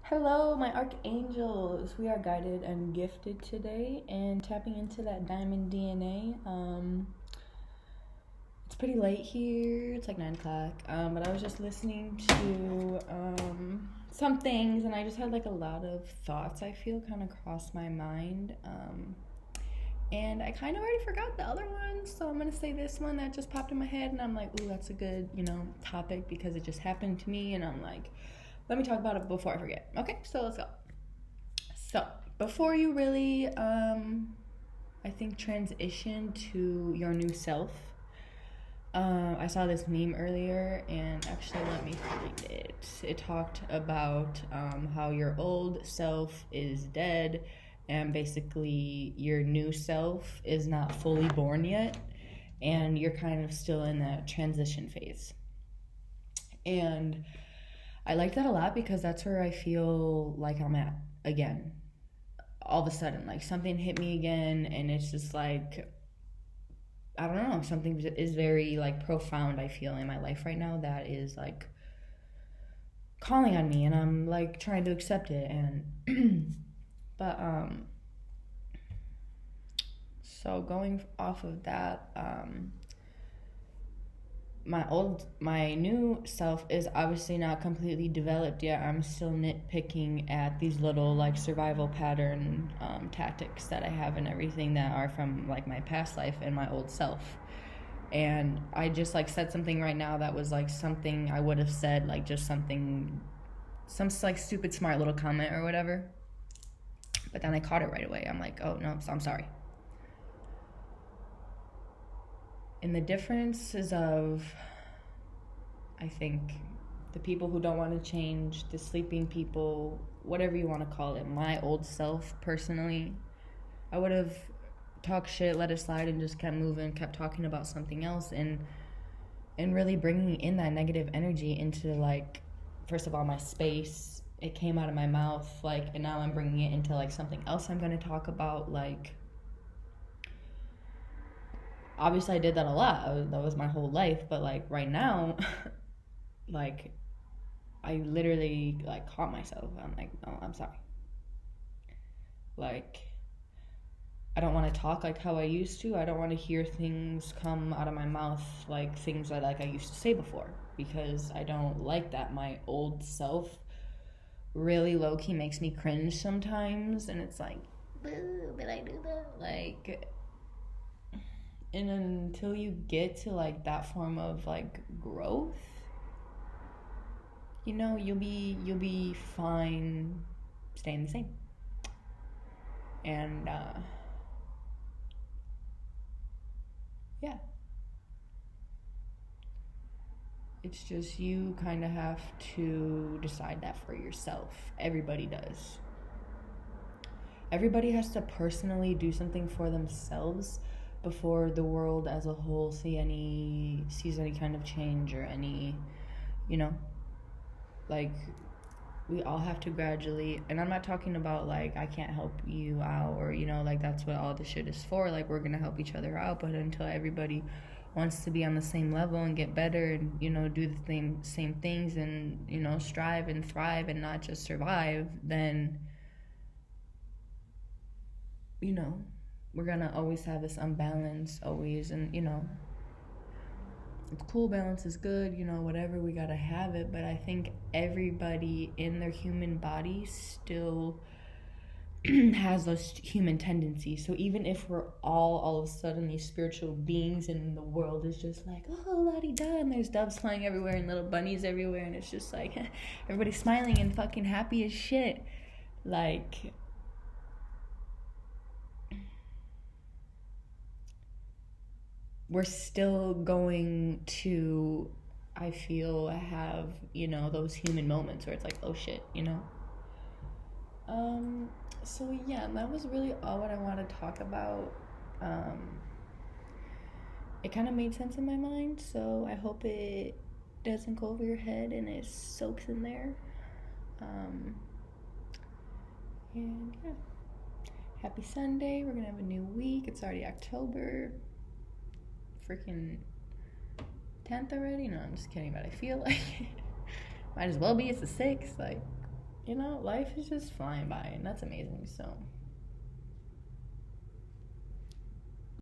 Hello, my archangels. We are guided and gifted today and tapping into that diamond DNA. It's pretty late here. It's like 9 o'clock. But I was just listening to some things and I just had like a lot of thoughts I feel kind of cross my mind. And I kind of already forgot the other one, so I'm gonna say this one that just popped in my head, and I'm like, ooh, that's a good, topic because it just happened to me, and I'm like, let me talk about it before I forget. Okay, so let's go. So before you really, I think transition to your new self. I saw this meme earlier, and actually, let me find it. It talked about how your old self is dead and basically your new self is not fully born yet and you're kind of still in that transition phase. And I like that a lot because that's where I feel like I'm at again. All of a sudden, like something hit me again, and it's just like, I don't know, something is very like profound, I feel, in my life right now that is like calling on me, and I'm like trying to accept it. And but so going off of that, my new self is obviously not completely developed yet. I'm still nitpicking at these little like survival pattern tactics that I have and everything that are from like my past life and my old self. And I just like said something right now that was like something I would have said, like just something, some like stupid smart little comment or whatever. But then I caught it right away. I'm like, oh no, I'm sorry. And the differences of, I think, the people who don't want to change, the sleeping people, whatever you want to call it, my old self personally, I would have talked shit, let it slide, and just kept moving, kept talking about something else, and really bringing in that negative energy into, like, first of all, my space. It came out of my mouth, like, and now I'm bringing it into like something else I'm going to talk about. Like, obviously I did that a lot. That was my whole life. But like right now, like I literally like caught myself. I'm like, no, I'm sorry. Like, I don't want to talk like how I used to. I don't want to hear things come out of my mouth like things that like I used to say before, because I don't like that. My old self really low key makes me cringe sometimes, and it's like, did I do that? Like, and until you get to like that form of like growth, you'll be fine staying the same. And yeah, it's just you kind of have to decide that for yourself. Everybody does. Everybody has to personally do something for themselves before the world as a whole sees any kind of change or any, like, we all have to gradually, and I'm not talking about like I can't help you out, or like that's what all this shit is for, like we're gonna help each other out. But until everybody wants to be on the same level and get better and do the same things and strive and thrive and not just survive, then we're gonna always have this unbalance always. And it's cool, balance is good, whatever, we gotta have it. But I think everybody in their human body still has those human tendencies. So even if we're all of a sudden these spiritual beings and the world is just like, oh, la-di-da, and there's doves flying everywhere and little bunnies everywhere, and it's just like everybody's smiling and fucking happy as shit, like, we're still going to, I feel, have, those human moments where it's like, oh shit, So yeah, that was really all what I want to talk about. It kind of made sense in my mind, so I hope it doesn't go over your head and it soaks in there. And yeah, happy Sunday. We're gonna have a new week. It's already October freaking 10th already. No, I'm just kidding, but I feel like might as well be. It's the 6th. Like, life is just flying by, and that's amazing. So